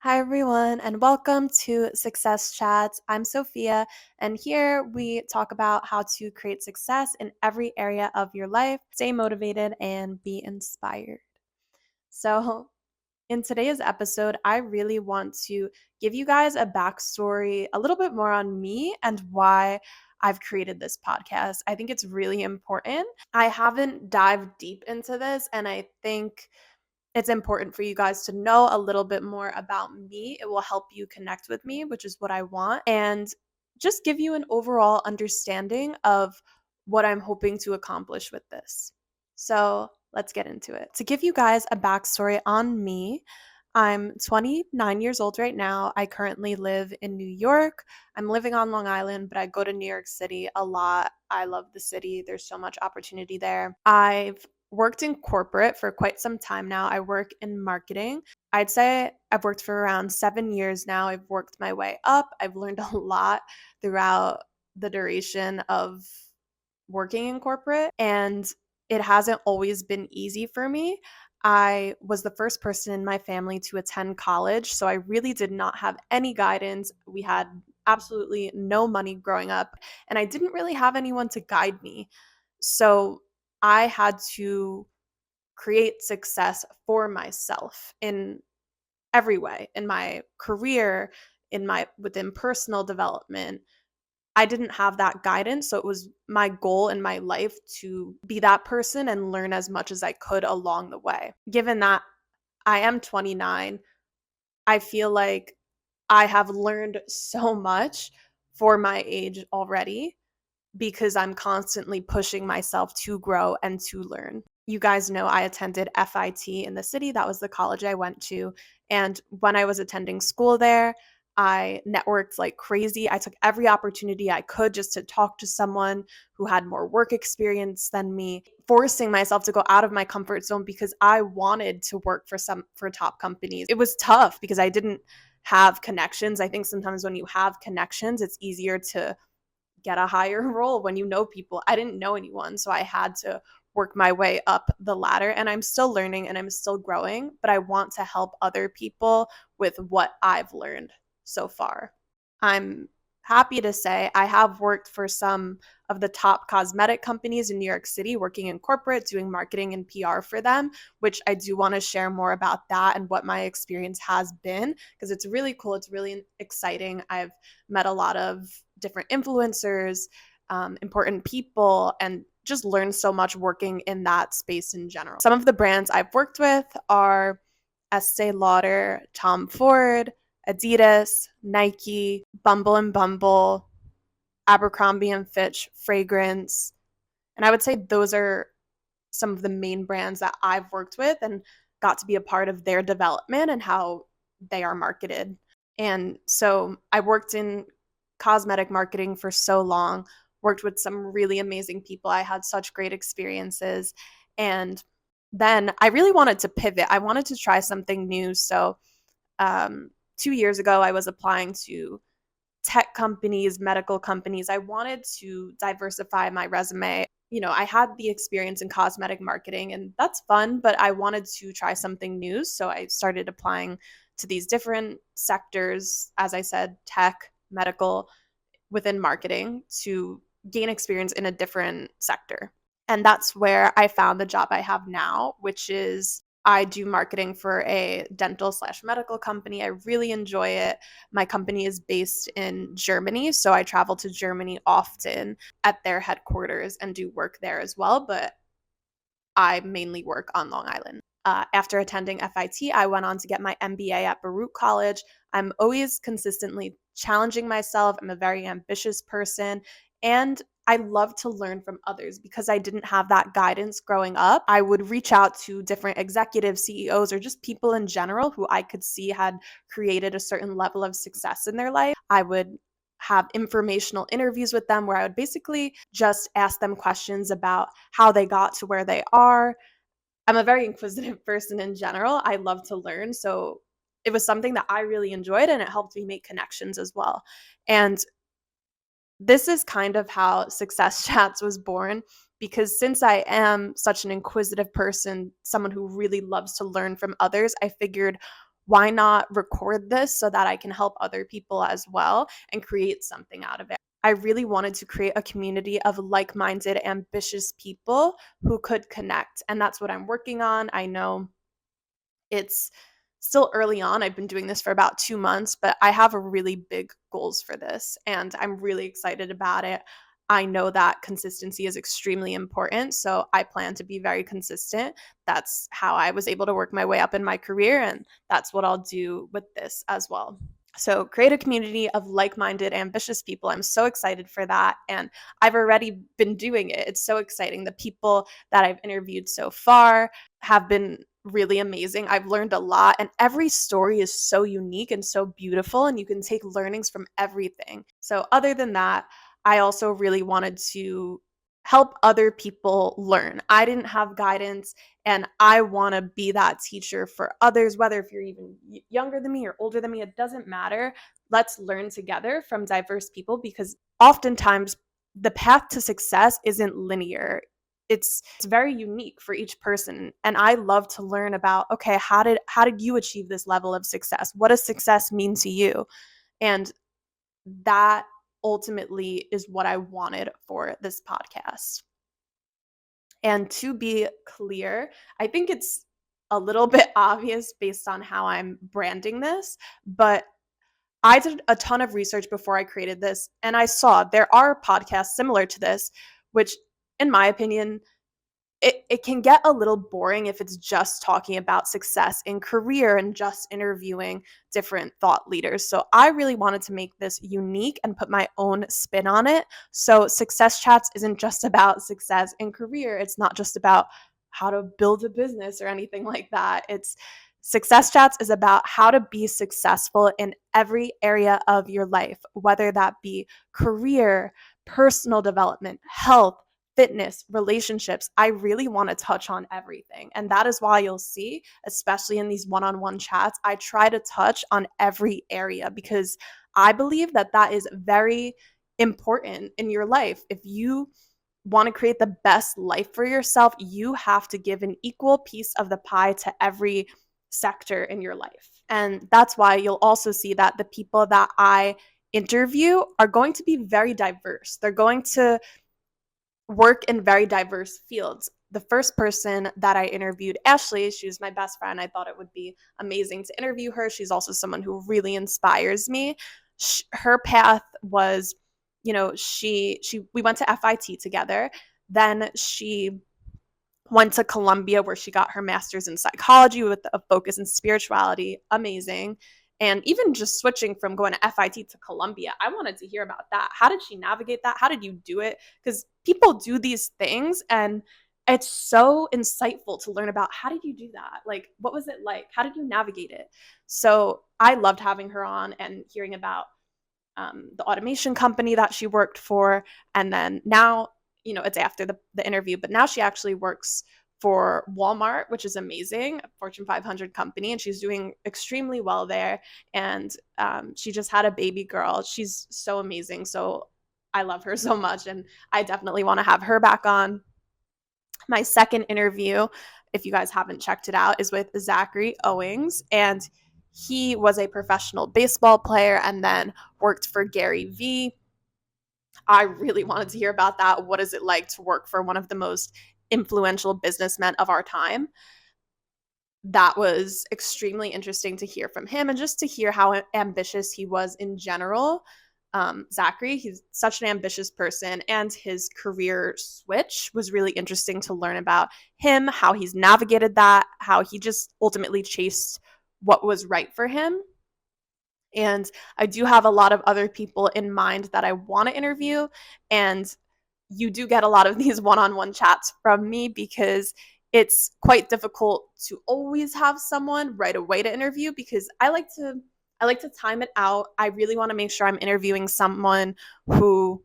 Hi, everyone, and welcome to Success Chats. I'm Sophia, and here we talk about how to create success in every area of your life, stay motivated, and be inspired. So, in today's episode, I really want to give you guys a backstory, a little bit more on me and why I've created this podcast. I think it's really important. I haven't dived deep into this, and I think it's important for you guys to know a little bit more about me. It will help you connect with me, which is what I want, and just give you an overall understanding of what I'm hoping to accomplish with this. So let's get into it. To give you guys a backstory on me, I'm 29 years old right now. I currently live in New York. I'm living on Long Island, but I go to New York City a lot. I love the city. There's so much opportunity there. I've worked in corporate for quite some time now. I work in marketing. I'd say I've worked for around 7 years now. I've worked my way up. I've learned a lot throughout the duration of working in corporate, and it hasn't always been easy for me. I was the first person in my family to attend college, so I really did not have any guidance. We had absolutely no money growing up, and I didn't really have anyone to guide me. So I had to create success for myself in every way, in my career, in my within personal development. I didn't have that guidance, so it was my goal in my life to be that person and learn as much as I could along the way. Given that I am 29, I feel like I have learned so much for my age already because I'm constantly pushing myself to grow and to learn. You guys know I attended FIT in the city. That was the college I went to. And when I was attending school there, I networked like crazy. I took every opportunity I could just to talk to someone who had more work experience than me, forcing myself to go out of my comfort zone because I wanted to work for top companies. It was tough because I didn't have connections. I think sometimes when you have connections, it's easier to get a higher role when you know people. I didn't know anyone, so I had to work my way up the ladder, and I'm still learning and I'm still growing, but I want to help other people with what I've learned so far. I'm happy to say I have worked for some of the top cosmetic companies in New York City, working in corporate, doing marketing and PR for them, which I do want to share more about that and what my experience has been because it's really cool. It's really exciting. I've met a lot of different influencers, important people, and just learned so much working in that space in general. Some of the brands I've worked with are Estee Lauder, Tom Ford, Adidas, Nike, Bumble and Bumble, Abercrombie and Fitch, Fragrance. And I would say those are some of the main brands that I've worked with and got to be a part of their development and how they are marketed. And so I worked in cosmetic marketing for so long, worked with some really amazing people. I had such great experiences. And then I really wanted to pivot. I wanted to try something new. So 2 years ago, I was applying to tech companies, medical companies. I wanted to diversify my resume. I had the experience in cosmetic marketing, and that's fun, but I wanted to try something new. So I started applying to these different sectors, as I said, tech, medical, within marketing to gain experience in a different sector. And that's where I found the job I have now, which is I do marketing for a dental/medical company. I really enjoy it. My company is based in Germany, so I travel to Germany often at their headquarters and do work there as well, but I mainly work on Long Island. After attending FIT, I went on to get my MBA at Baruch College. I'm always consistently challenging myself. I'm a very ambitious person, and I love to learn from others because I didn't have that guidance growing up. I would reach out to different executives, CEOs, or just people in general who I could see had created a certain level of success in their life. I would have informational interviews with them where I would basically just ask them questions about how they got to where they are. I'm a very inquisitive person in general. I love to learn. So it was something that I really enjoyed, and it helped me make connections as well. And this is kind of how Success Chats was born because since I am such an inquisitive person, someone who really loves to learn from others, I figured why not record this so that I can help other people as well and create something out of it? I really wanted to create a community of like-minded, ambitious people who could connect. And that's what I'm working on. I know it's still early on. I've been doing this for about 2 months, but I have a really big goals for this and I'm really excited about it. I know that consistency is extremely important, so I plan to be very consistent. That's how I was able to work my way up in my career, and that's what I'll do with this as well. So, create a community of like minded, ambitious people. I'm so excited for that. And I've already been doing it. It's so exciting. The people that I've interviewed so far have been really amazing. I've learned a lot, and every story is so unique and so beautiful, and you can take learnings from everything. So, other than that, I also really wanted to help other people learn. I didn't have guidance, and I want to be that teacher for others, whether if you're even younger than me or older than me, it doesn't matter. Let's learn together from diverse people, because oftentimes the path to success isn't linear. It's very unique for each person, and I love to learn about, okay, how did you achieve this level of success? What does success mean to you? And that ultimately is what I wanted for this podcast. And to be clear, I think it's a little bit obvious based on how I'm branding this, but I did a ton of research before I created this, and I saw there are podcasts similar to this, which, in my opinion, it can get a little boring if it's just talking about success in career and just interviewing different thought leaders. So I really wanted to make this unique and put my own spin on it. So Success Chats isn't just about success in career. It's not just about how to build a business or anything like that. It's Success Chats is about how to be successful in every area of your life, whether that be career, personal development, health, fitness, relationships. I really want to touch on everything. And that is why you'll see, especially in these one-on-one chats, I try to touch on every area, because I believe that that is very important in your life. If you want to create the best life for yourself, you have to give an equal piece of the pie to every sector in your life. And that's why you'll also see that the people that I interview are going to be very diverse. They're going to work in very diverse fields. The first person that I interviewed, Ashley, she was my best friend. I thought it would be amazing to interview her. She's also someone who really inspires me. Her path was, she we went to FIT together. Then she went to Columbia, where she got her master's in psychology with a focus in spirituality. Amazing. And even just switching from going to FIT to Columbia, I wanted to hear about that. How did she navigate that? How did you do it? Because people do these things, and it's so insightful to learn about, how did you do that? Like, what was it like? How did you navigate it? So I loved having her on and hearing about the automation company that she worked for. And then now, it's after the interview, but now she actually works for Walmart, which is amazing, a Fortune 500 company, and she's doing extremely well there. And she just had a baby girl. She's so amazing. So I love her so much, and I definitely want to have her back on. My second interview, if you guys haven't checked it out, is with Zachary Owings, and he was a professional baseball player and then worked for Gary Vee. I really wanted to hear about that. What is it like to work for one of the most influential businessmen of our time? That was extremely interesting to hear from him, and just to hear how ambitious he was in general. Zachary, he's such an ambitious person, and his career switch was really interesting to learn about him, how he's navigated that, how he just ultimately chased what was right for him. And I do have a lot of other people in mind that I want to interview. And you do get a lot of these one-on-one chats from me, because it's quite difficult to always have someone right away to interview, because I like to time it out. I really want to make sure I'm interviewing someone who,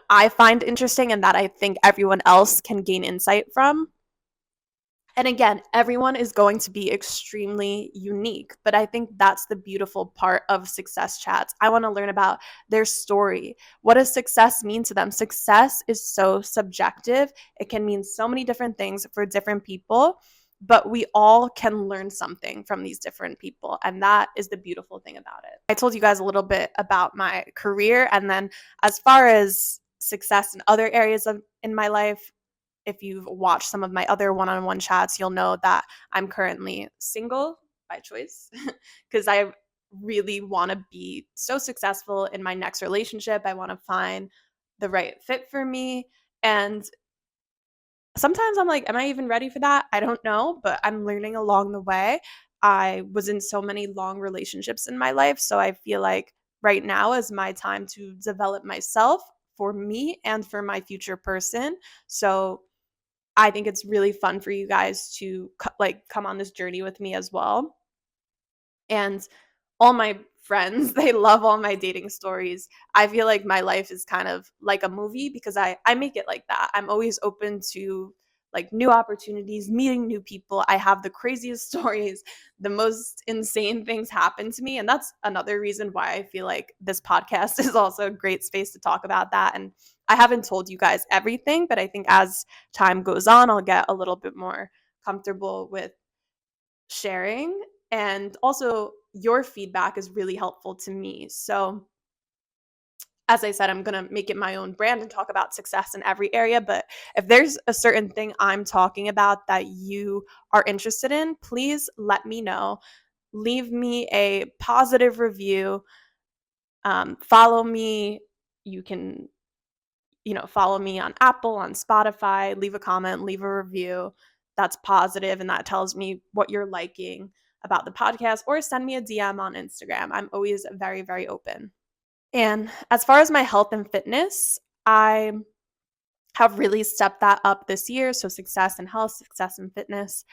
I find interesting and that I think everyone else can gain insight from. And again, everyone is going to be extremely unique, but I think that's the beautiful part of Success Chats. I want to learn about their story. What does success mean to them? Success is so subjective. It can mean so many different things for different people. but we all can learn something from these different people. And that is the beautiful thing about it. I told you guys a little bit about my career. And then as far as success in other areas in my life, if you've watched some of my other one-on-one chats, you'll know that I'm currently single by choice because I really want to be so successful in my next relationship. I want to find the right fit for me. And sometimes I'm like, am I even ready for that? I don't know, but I'm learning along the way. I was in so many long relationships in my life, so I feel like right now is my time to develop myself for me and for my future person. So I think it's really fun for you guys to come on this journey with me as well. And all my friends, they love all my dating stories. I feel like my life is kind of like a movie because I make it like that. I'm always open to like new opportunities, meeting new people. I have the craziest stories, the most insane things happen to me, and that's another reason why I feel like this podcast is also a great space to talk about that. And I haven't told you guys everything, but I think as time goes on, I'll get a little bit more comfortable with sharing. And also, your feedback is really helpful to me. So, as I said, I'm going to make it my own brand and talk about success in every area. But if there's a certain thing I'm talking about that you are interested in, please let me know. Leave me a positive review. Follow me. You can, follow me on Apple, on Spotify, leave a comment, leave a review that's positive and that tells me what you're liking about the podcast, or send me a DM on Instagram. I'm always very, very open. And as far as my health and fitness, I have really stepped that up this year. So, success in health, success in fitness.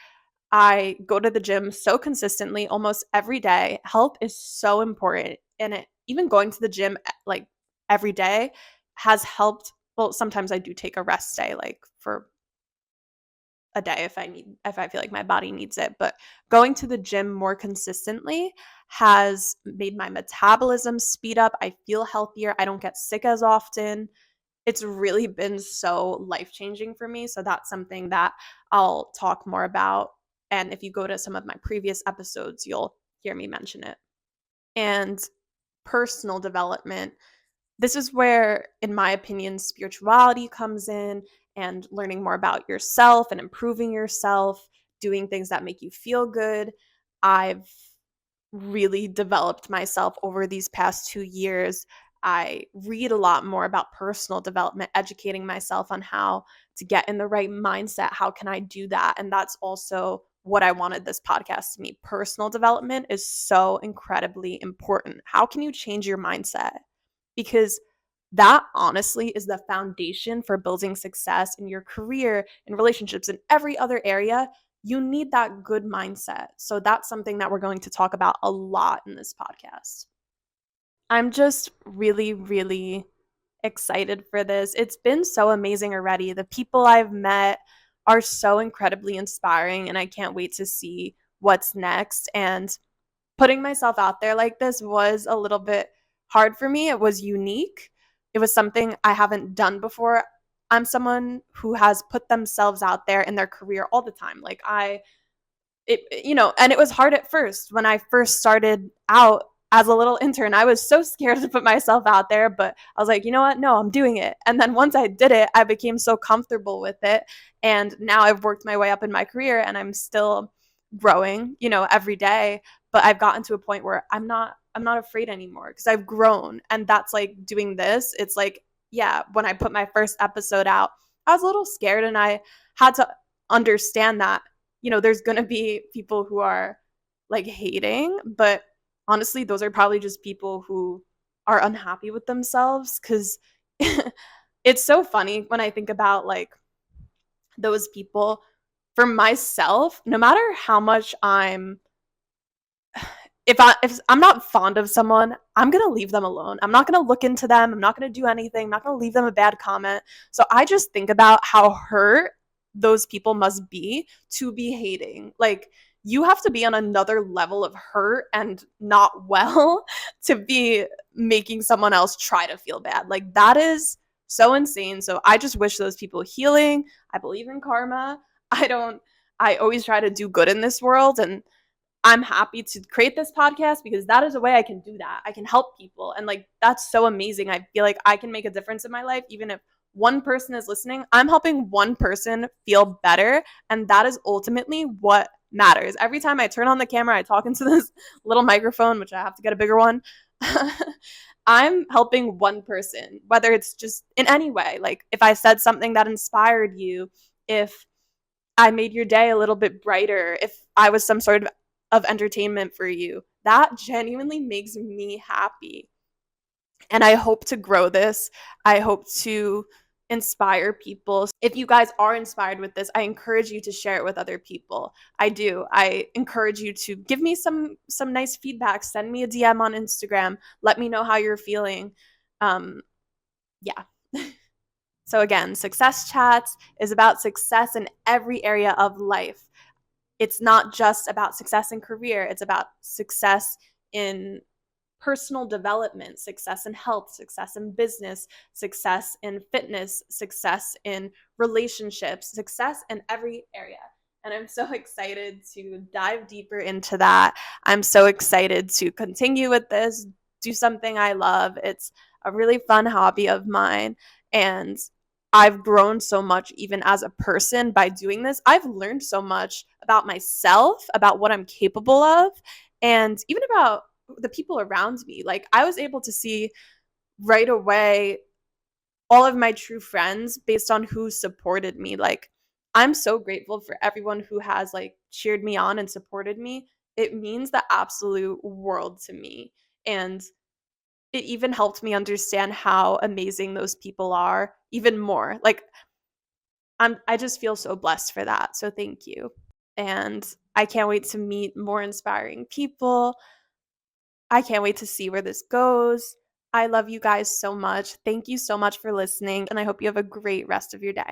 I go to the gym so consistently almost every day. Health is so important. And even going to the gym like every day has helped. Well, sometimes I do take a rest day, like for a day if I feel like my body needs it. But going to the gym more consistently has made my metabolism speed up. I feel healthier. I don't get sick as often. It's really been so life-changing for me. So that's something that I'll talk more about. And if you go to some of my previous episodes, you'll hear me mention it. And personal development. This is where, in my opinion, spirituality comes in and learning more about yourself and improving yourself, doing things that make you feel good. I've really developed myself over these past 2 years. I read a lot more about personal development, educating myself on how to get in the right mindset. How can I do that? And that's also what I wanted this podcast to be. Personal development is so incredibly important. How can you change your mindset? Because that honestly is the foundation for building success in your career, in relationships, in every other area. You need that good mindset. So that's something that we're going to talk about a lot in this podcast. I'm just really, really excited for this. It's been so amazing already. The people I've met are so incredibly inspiring, and I can't wait to see what's next. And putting myself out there like this was a little bit hard for me. It was unique. It was something I haven't done before. I'm someone who has put themselves out there in their career all the time. Like and it was hard at first when I first started out as a little intern. I was so scared to put myself out there, but I was like, you know what? No, I'm doing it. And then once I did it, I became so comfortable with it. And now I've worked my way up in my career and I'm still growing, every day, but I've gotten to a point where I'm not afraid anymore because I've grown. And that's like doing this. It's like, yeah, when I put my first episode out, I was a little scared and I had to understand that there's going to be people who are like hating, but honestly, those are probably just people who are unhappy with themselves because it's so funny when I think about like those people. For myself, no matter how much if I'm not fond of someone, I'm going to leave them alone. I'm not going to look into them. I'm not going to do anything. I'm not going to leave them a bad comment. So I just think about how hurt those people must be hating. Like, you have to be on another level of hurt and not well to be making someone else try to feel bad. Like, that is so insane. So I just wish those people healing. I believe in karma. I don't I always try to do good in this world, and I'm happy to create this podcast because that is a way I can do that. I can help people. And like, that's so amazing. I feel like I can make a difference in my life, even if one person is listening. I'm helping one person feel better. And that is ultimately what matters. Every time I turn on the camera, I talk into this little microphone, which I have to get a bigger one. I'm helping one person, whether it's just in any way. Like, if I said something that inspired you, if I made your day a little bit brighter, if I was some sort of entertainment for you, that genuinely makes me happy. And I hope to grow this. I hope to inspire people. If you guys are inspired with this, I encourage you to share it with other people. I do. I encourage you to give me some nice feedback. Send me a DM on Instagram. Let me know how you're feeling. Yeah. So again, Success Chats is about success in every area of life. It's not just about success in career, it's about success in personal development, success in health, success in business, success in fitness, success in relationships, success in every area. And I'm so excited to dive deeper into that. I'm so excited to continue with this, do something I love. It's a really fun hobby of mine. And I've grown so much even as a person by doing this. I've learned so much about myself, about what I'm capable of, and even about the people around me. Like, I was able to see right away all of my true friends based on who supported me. Like, I'm so grateful for everyone who has like cheered me on and supported me. It means the absolute world to me. And it even helped me understand how amazing those people are even more. Like, I just feel so blessed for that. So thank you. And I can't wait to meet more inspiring people. I can't wait to see where this goes. I love you guys so much. Thank you so much for listening, and I hope you have a great rest of your day.